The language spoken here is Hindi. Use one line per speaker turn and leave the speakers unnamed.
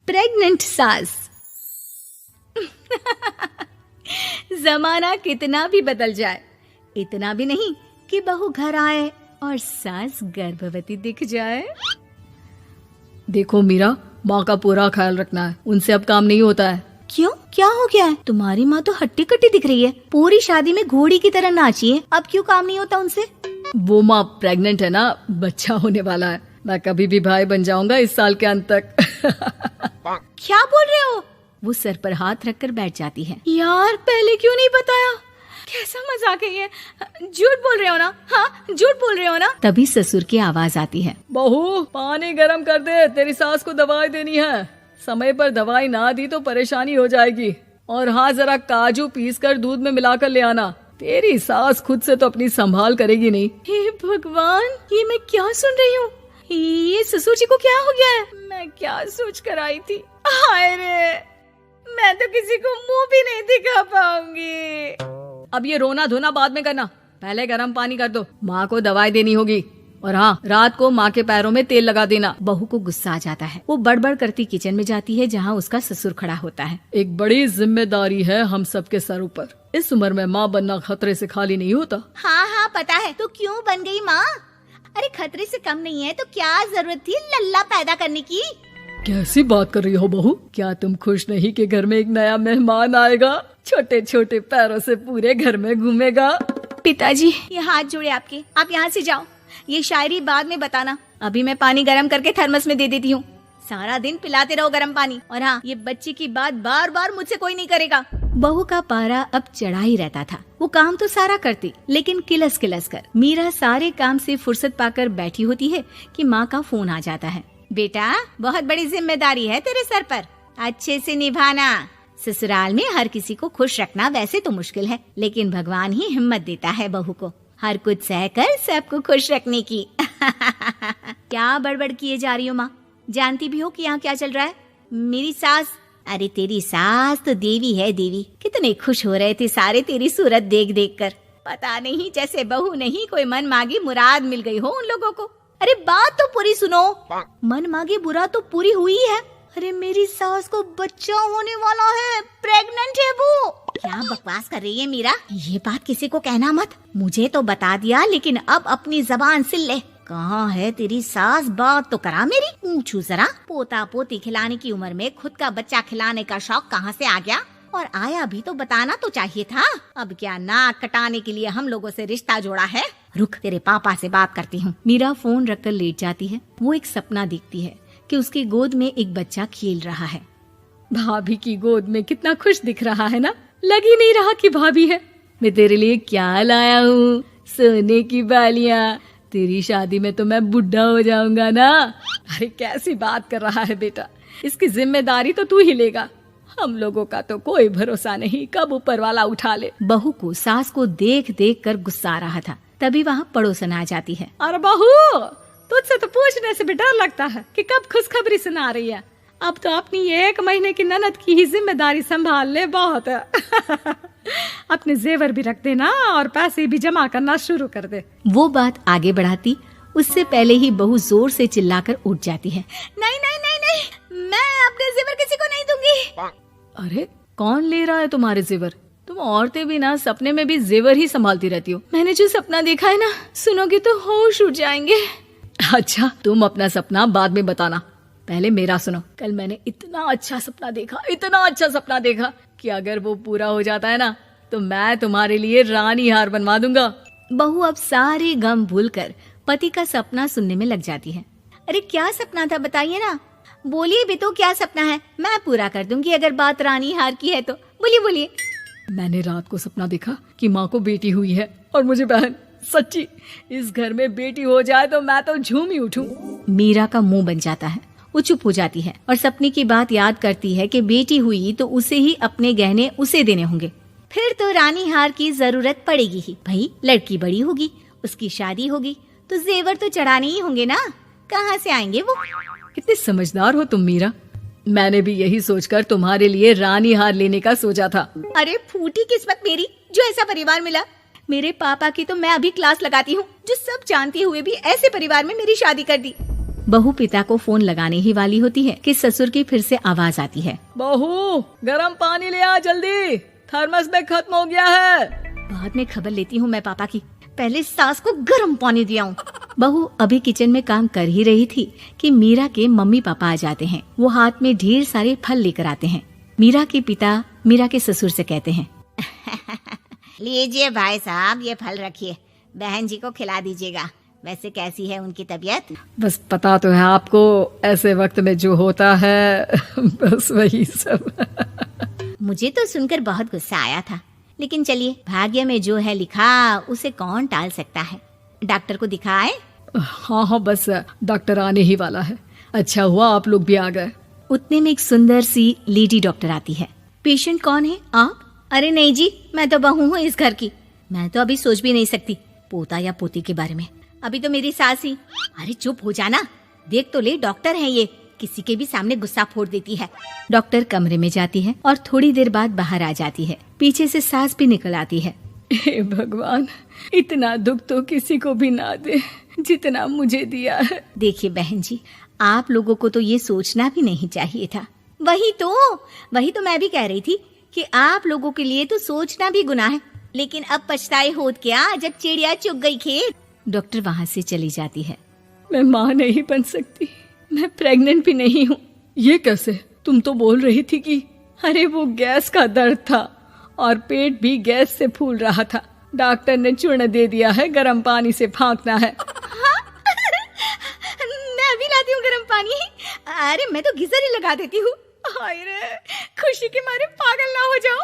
प्रेग्नेंट सास। जमाना कितना भी बदल जाए, इतना भी नहीं कि बहू घर आए और सास गर्भवती दिख जाए।
देखो मीरा, माँ का पूरा ख्याल रखना है, उनसे अब काम नहीं होता है।
क्यों, क्या हो गया है? तुम्हारी माँ तो हट्टी कट्टी दिख रही है, पूरी शादी में घोड़ी की तरह नाची है, अब क्यों काम नहीं होता उनसे?
वो माँ प्रेग्नेंट है ना, बच्चा होने वाला है। मैं कभी भी भाई बन जाऊंगा इस साल के अंत तक।
क्या बोल रहे हो? वो सर पर हाथ रखकर बैठ जाती है। यार, पहले क्यों नहीं बताया? कैसा मजाक है ये? झूठ बोल रहे हो ना? हाँ, झूठ बोल रहे हो ना? तभी ससुर की आवाज आती है।
बहू, पानी गरम कर दे, तेरी सास को दवाई देनी है। समय पर दवाई ना दी तो परेशानी हो जाएगी। और हाँ, जरा काजू पीस कर दूध में मिलाकर ले आना। तेरी सास खुद से तो अपनी संभाल करेगी नहीं।
हे भगवान, ये मैं क्या सुन रही हूँ? ये ससुर जी को क्या हो गया है? मैं क्या सोच कर आई थी? हाय रे, मैं तो किसी को मुंह भी नहीं दिखा पाऊंगी।
अब ये रोना धोना बाद में करना, पहले गर्म पानी कर दो, माँ को दवाई देनी होगी। और हाँ, रात को माँ के पैरों में तेल लगा देना।
बहू को गुस्सा आ जाता है, वो बड़बड़ करती किचन में जाती है जहाँ उसका ससुर खड़ा होता है।
एक बड़ी जिम्मेदारी है हम सबके सरों पर। इस उम्र में माँ बनना खतरे से खाली नहीं होता।
हाँ हाँ पता है, तो क्यों बन गई माँ? अरे खतरे से कम नहीं है तो क्या जरूरत थी लल्ला पैदा करने की?
कैसी बात कर रही हो बहू? क्या तुम खुश नहीं कि घर में एक नया मेहमान आएगा, छोटे छोटे पैरों से पूरे घर में घूमेगा?
पिताजी, ये हाथ जोड़े आपके, आप यहाँ से जाओ। ये शायरी बाद में बताना, अभी मैं पानी गरम करके थर्मस में दे देती हूँ। सारा दिन पिलाते रहो गरम पानी। और हाँ, ये बच्चे की बात बार बार मुझसे कोई नहीं करेगा। बहू का पारा अब चढ़ा ही रहता था। वो काम तो सारा करती, लेकिन किलस किलस कर। मीरा सारे काम से फुर्सत पाकर बैठी होती है कि माँ का फोन आ जाता है। बेटा, बहुत बड़ी जिम्मेदारी है तेरे सर पर, अच्छे से निभाना। ससुराल में हर किसी को खुश रखना वैसे तो मुश्किल है, लेकिन भगवान ही हिम्मत देता है बहू को हर कुछ सहकर सबको खुश रखने की। क्या बड़बड़ किए जा रही हो माँ? जानती भी हो कि यहाँ क्या चल रहा है? मेरी सास, अरे तेरी सास तो देवी है देवी। कितने खुश हो रहे थे सारे तेरी सूरत देख देख कर। पता नहीं जैसे बहू नहीं कोई मन मांगी मुराद मिल गई हो उन लोगों को। अरे बात तो पूरी सुनो। मन मांगी मुराद तो पूरी हुई है। अरे मेरी सास को बच्चा होने वाला है, प्रेग्नेंट है वो। क्या बकवास कर रही है मीरा? ये बात किसी को कहना मत। मुझे तो बता दिया, लेकिन अब अपनी जबान सिल ले। कहाँ है तेरी सास? बात तो करा मेरी। पूछू जरा, पोता पोती खिलाने की उम्र में खुद का बच्चा खिलाने का शौक कहाँ से आ गया? और आया भी तो बताना तो चाहिए था। अब क्या नाक कटाने के लिए हम लोगों से रिश्ता जोड़ा है? रुक, तेरे पापा से बात करती हूँ। मीरा फोन रखकर लेट जाती है। वो एक सपना देखती है कि उसकी गोद में एक बच्चा खेल रहा है।
भाभी की गोद में कितना खुश दिख रहा है ना? लग ही नहीं रहा कि भाभी है। मैं तेरे लिए क्या लाया हूँ, सोने की बालियाँ। तेरी शादी में तो मैं बुढ़ा हो जाऊंगा ना। अरे कैसी बात कर रहा है बेटा, इसकी जिम्मेदारी तो तू ही लेगा। हम लोगों का तो कोई भरोसा नहीं, कब ऊपर वाला उठा ले।
बहू को सास को देख देख कर गुस्सा आ रहा था। तभी वहाँ पड़ोसन आ जाती है।
अरे बहू, तुझसे तो पूछने से भी डर लगता है कि कब खुशखबरी सुना रही है। अब तो अपनी 1 महीने की ननद की ही जिम्मेदारी संभाल ले, बहुत है। अपने जेवर भी रख देना और पैसे भी जमा करना शुरू कर दे।
वो बात आगे बढ़ाती उससे पहले ही बहू जोर से चिल्लाकर उठ जाती है। नहीं नहीं नहीं नहीं, मैं अपने जेवर किसी को नहीं दूंगी।
अरे कौन ले रहा है तुम्हारे जेवर? तुम औरतें भी ना सपने में भी जेवर ही संभालती रहती हो।
मैंने जो सपना देखा है ना, सुनोगे तो होश उड़ जाएंगे।
अच्छा, तुम अपना सपना बाद में बताना, पहले मेरा सुनो। कल मैंने इतना अच्छा सपना देखा, इतना अच्छा सपना देखा कि अगर वो पूरा हो जाता है ना तो मैं तुम्हारे लिए रानी हार बनवा दूंगा।
बहू अब सारे गम भूलकर पति का सपना सुनने में लग जाती है। अरे क्या सपना था, बताइए ना। बोलिए भी तो, क्या सपना है? मैं पूरा कर दूंगी अगर बात रानी हार की है तो। बोलिए बोलिए।
मैंने रात को सपना देखा कि माँ को बेटी हुई है और मुझे बहन। सच्ची, इस घर में बेटी हो जाए तो मैं तो झूम ही उठूं।
मीरा का मुंह बन जाता है। वो चुप हो जाती है और सपने की बात याद करती है कि बेटी हुई तो उसे ही अपने गहने उसे देने होंगे। फिर तो रानी हार की जरूरत पड़ेगी ही। भाई लड़की बड़ी होगी, उसकी शादी होगी तो जेवर तो चढ़ाने ही होंगे ना। कहाँ से आएंगे वो?
कितने समझदार हो तुम मीरा। मैंने भी यही सोचकर तुम्हारे लिए रानी हार लेने का सोचा था।
अरे फूटी किस्मत मेरी जो ऐसा परिवार मिला। मेरे पापा की तो मैं अभी क्लास लगाती हूँ, जो सब जानते हुए भी ऐसे परिवार में मेरी शादी कर दी। बहू पिता को फोन लगाने ही वाली होती है कि ससुर की फिर से आवाज आती है।
बहू गरम पानी ले आ जल्दी, थर्मस में खत्म हो गया है।
बाद में खबर लेती हूँ मैं पापा की, पहले सास को गर्म पानी दिया हूँ। बहू अभी किचन में काम कर ही रही थी कि मीरा के मम्मी पापा आ जाते हैं। वो हाथ में ढेर सारे फल लेकर आते हैं। मीरा के पिता मीरा के ससुर से कहते हैं, लीजिए भाई साहब, ये फल रखिए, बहन जी को खिला दीजिएगा। वैसे कैसी है उनकी तबीयत?
बस पता तो है आपको, ऐसे वक्त में जो होता है बस वही सब।
मुझे तो सुनकर बहुत गुस्सा आया था, लेकिन चलिए, भाग्य में जो है लिखा उसे कौन टाल सकता है। डॉक्टर को दिखाए?
हाँ, बस डॉक्टर आने ही वाला है। अच्छा हुआ आप लोग भी आ गए।
उतने में एक सुंदर सी लेडी डॉक्टर आती है। पेशेंट कौन है आप? अरे नहीं जी, मैं तो बहू हूँ इस घर की। मैं तो अभी सोच भी नहीं सकती पोता या पोती के बारे में। अभी तो मेरी सास ही। अरे चुप हो जाना, देख तो ले, डॉक्टर है ये, किसी के भी सामने गुस्सा फोड़ देती है। डॉक्टर कमरे में जाती है और थोड़ी देर बाद बाहर आ जाती है। पीछे से सास भी निकल आती है।
हे भगवान, इतना दुख तो किसी को भी ना दे जितना मुझे दिया है।
देखिए बहन जी, आप लोगों को तो ये सोचना भी नहीं चाहिए था। वही तो मैं भी कह रही थी कि आप लोगों के लिए तो सोचना भी गुनाह है, लेकिन अब पछताए होत क्या जब चिड़िया चुग गई खेत। डॉक्टर वहाँ से चली जाती है।
मैं माँ नहीं बन सकती, मैं प्रेग्नेंट भी नहीं हूँ। ये कैसे? तुम तो बोल रही थी कि अरे वो गैस का दर्द था और पेट भी गैस से फूल रहा था। डॉक्टर ने चूर्ण दे दिया है, गर्म पानी से फाँकना है।
मैं अभी लाती हूँ गर्म पानी। अरे मैं तो गीजर ही लगा देती हूँ। हाय रे, खुशी के मारे पागल ना हो जाओ।